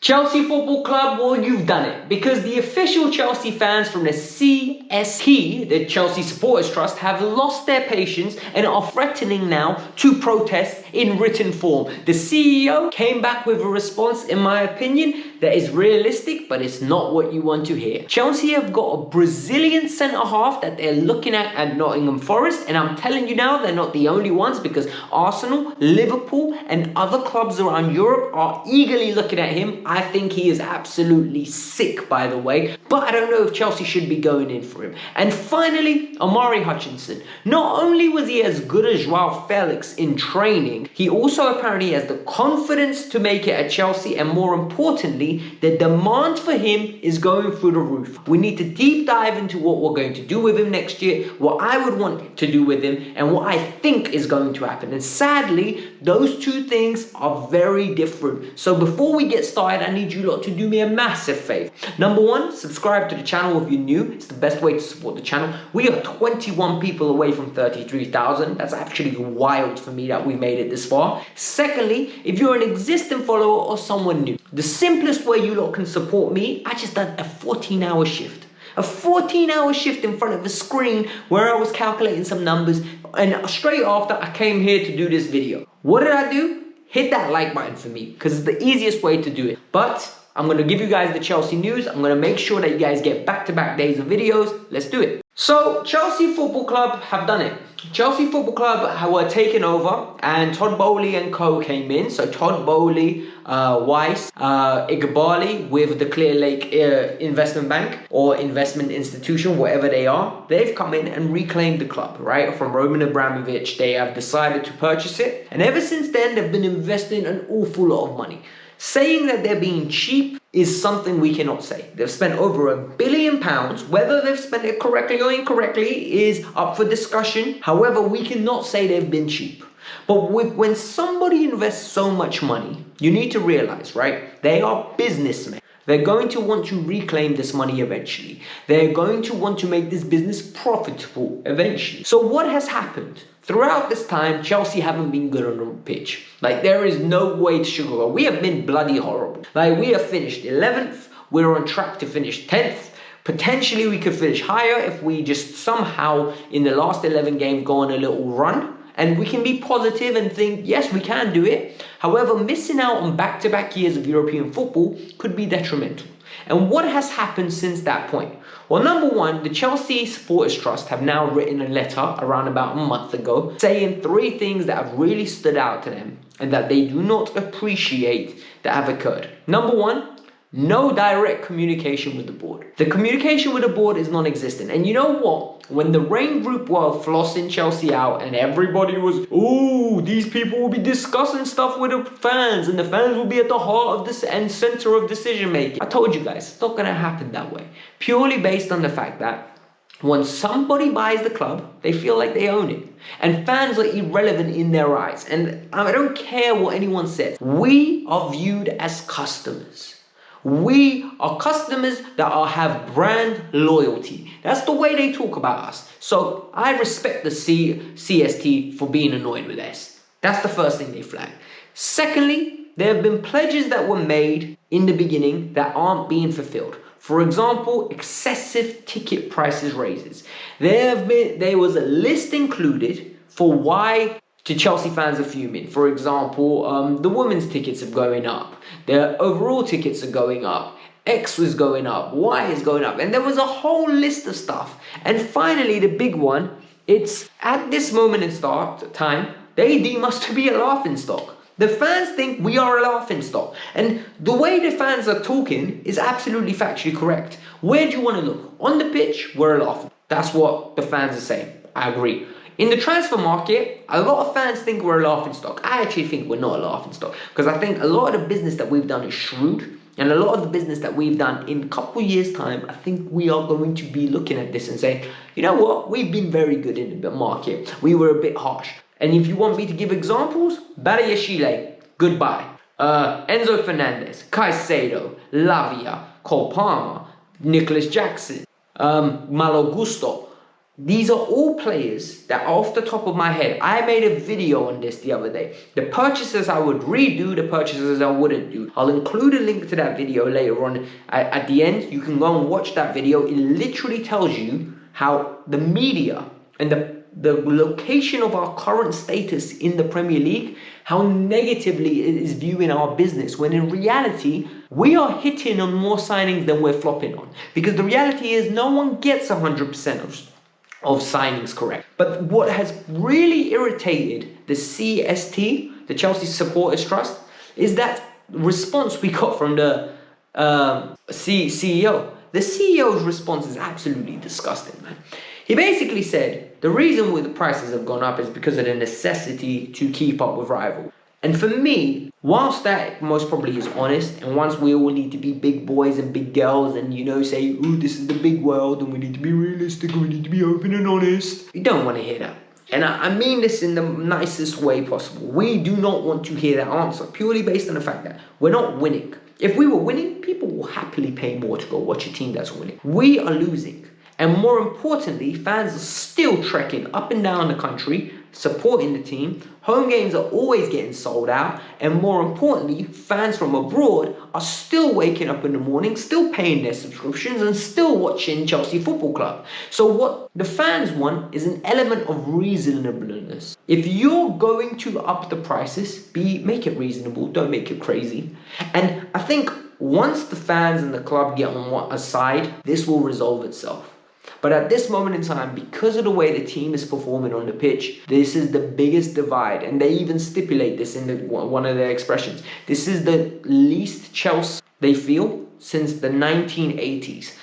Chelsea Football Club, well, you've done it. Because the official Chelsea fans from the CST, the Chelsea Supporters Trust, have lost their patience and are threatening now to protest in written form. The CEO came back with a response, in my opinion, that is realistic, but it's not what you want to hear. Chelsea have got a Brazilian centre-half that they're looking at Nottingham Forest, and I'm telling you now, they're not the only ones, because Arsenal, Liverpool, and other clubs around Europe are eagerly looking at him. I think he is absolutely sick, by the way, but I don't know if Chelsea should be going in for him. And finally, Brazil Hutchinson. Not only was he as good as Joao Felix in training, he also apparently has the confidence to make it at Chelsea, and more importantly, the demand for him is going through the roof. We need to deep dive into what we're going to do with him next year, what I would want to do with him, and what I think is going to happen. And sadly, those two things are very different. So before we get started, I need you lot to do me a massive favor. Number one, subscribe to the channel if you're new. It's the best way to support the channel. We are 21 people away from 33,000. That's actually wild for me that we made it this far. Secondly, if you're an existing follower or someone new, the simplest way you lot can support me, I just done a 14-hour shift. A 14-hour shift in front of a screen where I was calculating some numbers, and straight after I came here to do this video. What did I do? Hit that like button for me, because it's the easiest way to do it. But I'm going to give you guys the Chelsea news. I'm going to make sure that you guys get back-to-back days of videos. Let's do it. So, Chelsea Football Club have done it. Chelsea Football Club were taken over, and Todd Bowley and co came in. So Todd Bowley, Weiss, Igbali with the Clear Lake Investment Bank or investment institution, whatever they are. They've come in and reclaimed the club, right? From Roman Abramovich. They have decided to purchase it. And ever since then, they've been investing an awful lot of money. Saying that they're being cheap is something we cannot say. They've spent over £1 billion. Whether they've spent it correctly or incorrectly is up for discussion. However, we cannot say they've been cheap. But when somebody invests so much money, you need to realize, right? They are businessmen. They're going to want to reclaim this money eventually. They're going to want to make this business profitable eventually. So what has happened? Throughout this time, Chelsea haven't been good on the pitch. Like, there is no way to sugarcoat. We have been bloody horrible. Like, we have finished 11th. We're on track to finish 10th. Potentially, we could finish higher if we just somehow, in the last 11 games, go on a little run. And we can be positive and think, yes, we can do it. However, missing out on back-to-back years of European football could be detrimental. And what has happened since that point? Well, number one, the Chelsea Supporters Trust have now written a letter around about a month ago saying 3 things that have really stood out to them and that they do not appreciate that have occurred. Number one, no direct communication with the board. The communication with the board is non-existent. And you know what? When the Rain Group were flossing Chelsea out and everybody was, oh, these people will be discussing stuff with the fans and the fans will be at the heart of this and center of decision making. I told you guys, it's not going to happen that way. Purely based on the fact that when somebody buys the club, they feel like they own it. And fans are irrelevant in their eyes. And I don't care what anyone says. We are viewed as customers. We are customers that have brand loyalty. That's the way they talk about us. So I respect the CST for being annoyed with us. That's the first thing they flag. Secondly, there have been pledges that were made in the beginning that aren't being fulfilled. For example, excessive ticket prices raises. There was a list included for why the Chelsea fans are fuming. For example, the women's tickets are going up. The overall tickets are going up. X was going up. Y is going up. And there was a whole list of stuff. And finally, the big one, it's at this moment in time, they deem us to be a laughingstock. The fans think we are a laughingstock. And the way the fans are talking is absolutely factually correct. Where do you want to look? On the pitch, we're a laughing. That's what the fans are saying. I agree. In the transfer market, a lot of fans think we're a laughingstock. I actually think we're not a laughingstock, because I think a lot of the business that we've done is shrewd, and a lot of the business that we've done in a couple years' time, I think we are going to be looking at this and saying, you know what, we've been very good in the market. We were a bit harsh. And if you want me to give examples, Barayashile, goodbye. Enzo Fernandez, Caicedo, Lavia, Cole Palmer, Nicholas Jackson, Malo Gusto, These are all players that off the top of my head, I made a video on this the other day. The purchases I would redo, the purchases I wouldn't do. I'll include a link to that video later on at the end. You can go and watch that video. It literally tells you how the media and the location of our current status in the Premier League, how negatively it is viewing our business, when in reality, we are hitting on more signings than we're flopping on. Because the reality is no one gets 100% of signings correct. But what has really irritated the CST, the Chelsea Supporters Trust, is that response we got from the CEO. The CEO's response is absolutely disgusting, man. He basically said the reason why the prices have gone up is because of the necessity to keep up with rivals. And for me, whilst that most probably is honest, and once we all need to be big boys and big girls and, you know, say, oh, this is the big world and we need to be realistic and we need to be open and honest, you don't want to hear that. And I mean this in the nicest way possible. We do not want to hear that answer, purely based on the fact that we're not winning. If we were winning, people will happily pay more to go watch a team that's winning. We are losing. And more importantly, fans are still trekking up and down the country, supporting the team. Home games are always getting sold out. And more importantly, fans from abroad are still waking up in the morning, still paying their subscriptions and still watching Chelsea Football Club. So what the fans want is an element of reasonableness. If you're going to up the prices, make it reasonable, don't make it crazy. And I think once the fans and the club get on one side, this will resolve itself. But at this moment in time, because of the way the team is performing on the pitch, this is the biggest divide. And they even stipulate this in one of their expressions. This is the least Chelsea they feel since the 1980s.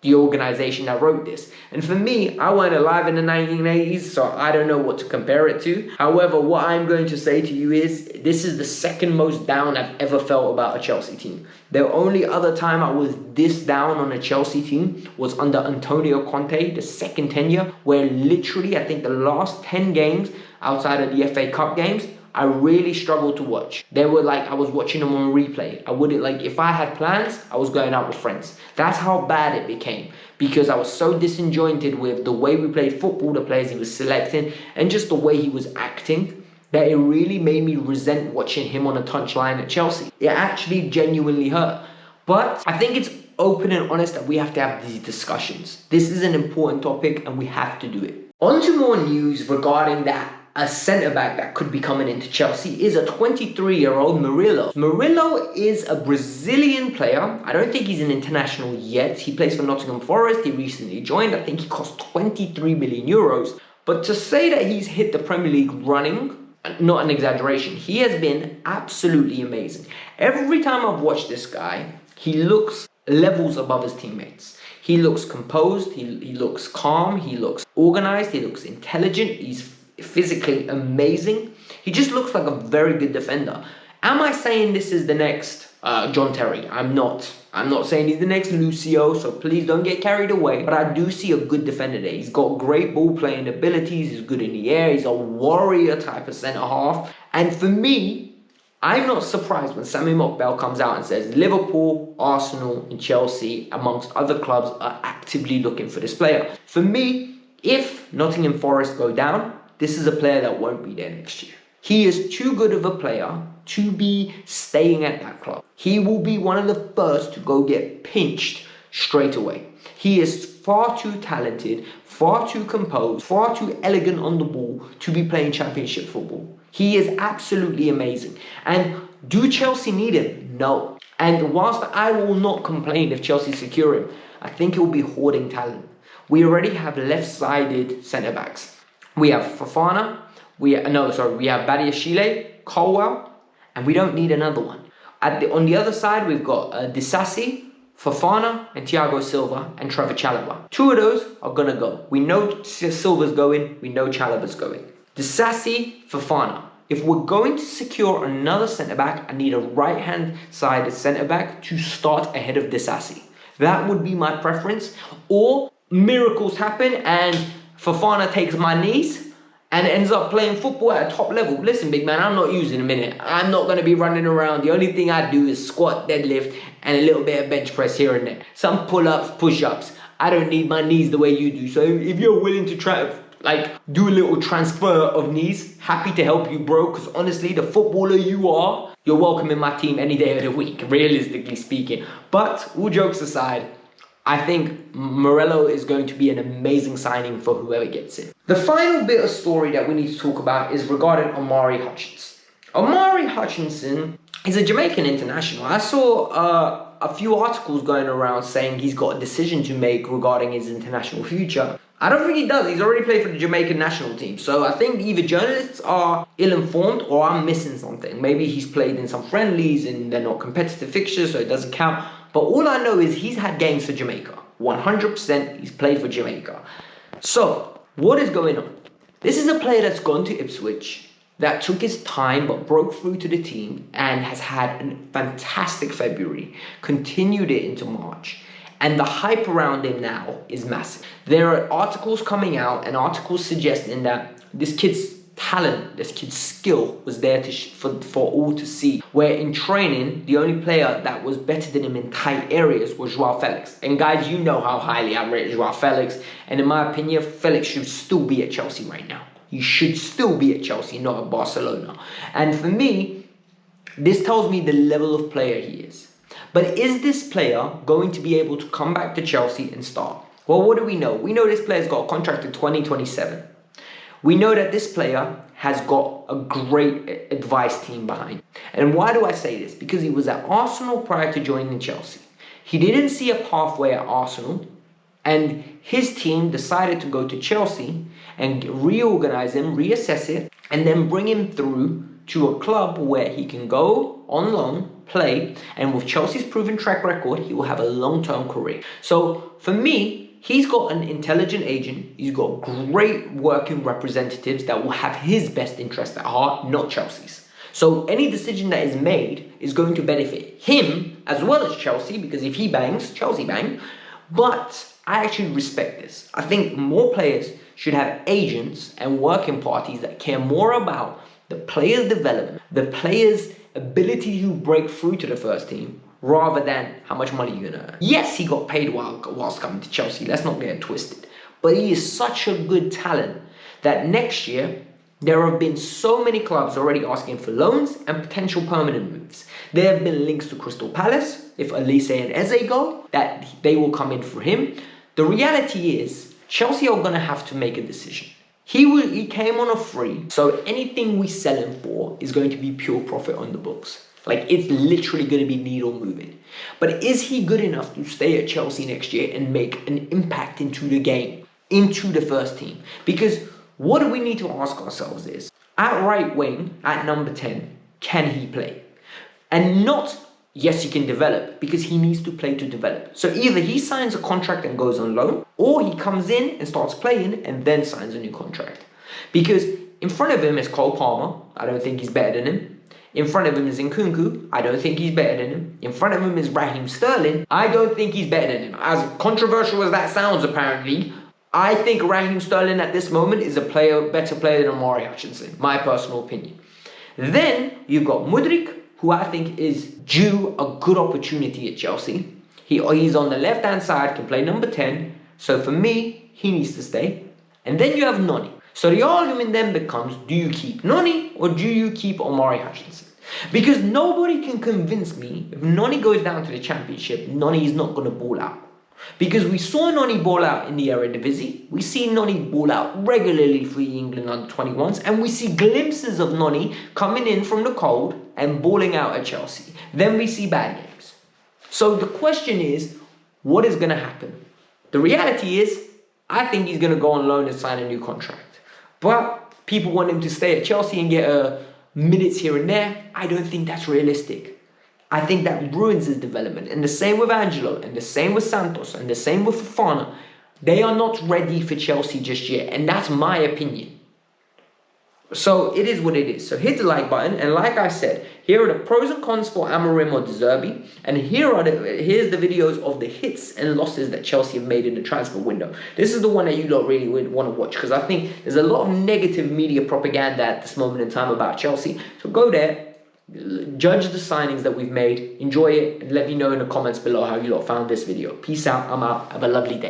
The organization that wrote this. And for me, I weren't alive in the 1980s, so I don't know what to compare it to. However, what I'm going to say to you is, this is the second most down I've ever felt about a Chelsea team. The only other time I was this down on a Chelsea team was under Antonio Conte, the second tenure, where literally, I think the last 10 games outside of the FA Cup games, I really struggled to watch. They were like, I was watching them on replay. I wouldn't, like, if I had plans, I was going out with friends. That's how bad it became, because I was so disjointed with the way we played football, the players he was selecting, and just the way he was acting, that it really made me resent watching him on a touchline at Chelsea. It actually genuinely hurt. But I think it's open and honest that we have to have these discussions. This is an important topic and we have to do it. On to more news regarding that. A centre-back that could be coming into Chelsea is a 23-year-old Murillo. Murillo is a Brazilian player. I don't think he's an international yet. He plays for Nottingham Forest. He recently joined. I think he cost 23 million euros. But to say that he's hit the Premier League running, not an exaggeration. He has been absolutely amazing. Every time I've watched this guy, he looks levels above his teammates. He looks composed. He looks calm. He looks organized. He looks intelligent. He's physically amazing. He just looks like a very good defender. Am I saying this is the next John Terry? I'm not. I'm not saying he's the next Lucio, so please don't get carried away. But I do see a good defender there. He's got great ball playing abilities. He's good in the air. He's a warrior type of centre half. And for me, I'm not surprised when Sammy Mokbel comes out and says Liverpool, Arsenal and Chelsea, amongst other clubs, are actively looking for this player. For me, if Nottingham Forest go down, this is a player that won't be there next year. He is too good of a player to be staying at that club. He will be one of the first to go get pinched straight away. He is far too talented, far too composed, far too elegant on the ball to be playing championship football. He is absolutely amazing. And do Chelsea need him? No. And whilst I will not complain if Chelsea secure him, I think it will be hoarding talent. We already have left-sided centre-backs. We have Fofana, we have Badiashile, Colwell, and we don't need another one. On the other side, we've got Disasi, Fofana, and Thiago Silva, and Trevor Chalobah. Two of those are going to go. We know Silva's going, we know Chalobah's going. Disasi, Fofana. If we're going to secure another centre-back, I need a right-hand-sided centre-back to start ahead of Disasi. That would be my preference. Or miracles happen and Fofana takes my knees and ends up playing football at a top level. Listen, big man, I'm not using a minute. I'm not going to be running around. The only thing I do is squat, deadlift, and a little bit of bench press here and there. Some pull-ups, push-ups. I don't need my knees the way you do. So if you're willing to try, like, do a little transfer of knees, happy to help you, bro. Because honestly, the footballer you are, you're welcome in my team any day of the week, realistically speaking. But all jokes aside, I think Morello is going to be an amazing signing for whoever gets it. The final bit of story that we need to talk about is regarding Omari Hutchinson. Omari Hutchinson is a Jamaican international. I saw a few articles going around saying he's got a decision to make regarding his international future. I don't think he does. He's already played for the Jamaican national team. So I think either journalists are ill-informed or I'm missing something. Maybe he's played in some friendlies and they're not competitive fixtures, so it doesn't count. But all I know is he's had games for Jamaica. 100% he's played for Jamaica. So what is going on? This is a player that's gone to Ipswich, that took his time but broke through to the team and has had a fantastic February, continued it into March. And the hype around him now is massive. There are articles coming out and articles suggesting that this kid's talent, this kid's skill was there for all to see. Where in training, the only player that was better than him in tight areas was Joao Felix. And guys, you know how highly I rate Joao Felix. And in my opinion, Felix should still be at Chelsea right now. He should still be at Chelsea, not at Barcelona. And for me, this tells me the level of player he is. But is this player going to be able to come back to Chelsea and start? Well, what do we know? We know this player's got a contract in 2027. We know that this player has got a great advice team behind. And why do I say this? Because he was at Arsenal prior to joining Chelsea. He didn't see a pathway at Arsenal, and his team decided to go to Chelsea and reorganize him, reassess it, and then bring him through to a club where he can go on loan, play, and with Chelsea's proven track record, he will have a long-term career. So for me, he's got an intelligent agent, he's got great working representatives that will have his best interest at heart, not Chelsea's. So any decision that is made is going to benefit him as well as Chelsea, because if he bangs, Chelsea bang. But I actually respect this. I think more players should have agents and working parties that care more about the player's development, the player's ability to break through to the first team, rather than how much money you're gonna earn. Yes, he got paid whilst coming to Chelsea, let's not get it twisted. But he is such a good talent that next year, there have been so many clubs already asking for loans and potential permanent moves. There have been links to Crystal Palace, if Elise and Eze go, that they will come in for him. The reality is, Chelsea are gonna have to make a decision. He came on a free, so anything we sell him for is going to be pure profit on the books. Like, it's literally going to be needle moving. But is he good enough to stay at Chelsea next year and make an impact into the game, into the first team? Because what we need to ask ourselves is, at right wing, at number 10, can he play? And not, yes, he can develop, because he needs to play to develop. So either he signs a contract and goes on loan, or he comes in and starts playing and then signs a new contract. Because in front of him is Cole Palmer. I don't think he's better than him. In front of him is Nkunku. I don't think he's better than him. In front of him is Raheem Sterling. I don't think he's better than him. As controversial as that sounds, apparently, I think Raheem Sterling at this moment is a better player than Omari Hutchinson. My personal opinion. Then you've got Mudryk, who I think is due a good opportunity at Chelsea. He's on the left-hand side, can play number 10. So for me, he needs to stay. And then you have Noni. So the argument then becomes, do you keep Noni or do you keep Omari Hutchinson? Because nobody can convince me, if Noni goes down to the Championship, Noni is not going to ball out. Because we saw Noni ball out in the Eredivisie, we see Noni ball out regularly for the England under-21s, and we see glimpses of Noni coming in from the cold and balling out at Chelsea. Then we see bad games. So the question is, what is going to happen? The reality is, I think he's going to go on loan and sign a new contract. But people want him to stay at Chelsea and get minutes here and there. I don't think that's realistic. I think that ruins his development. And the same with Angelo, and the same with Santos, and the same with Fofana. They are not ready for Chelsea just yet, and that's my opinion. So it is what it is. So hit the like button, and like I said, here are the pros and cons for Amorim or De Zerbi, and here's the videos of the hits and losses that Chelsea have made in the transfer window. This is the one that you don't really would want to watch, because I think there's a lot of negative media propaganda at this moment in time about Chelsea. So go there, judge the signings that we've made, enjoy it, and let me know in the comments below how you lot found this video. Peace out, I'm out, have a lovely day.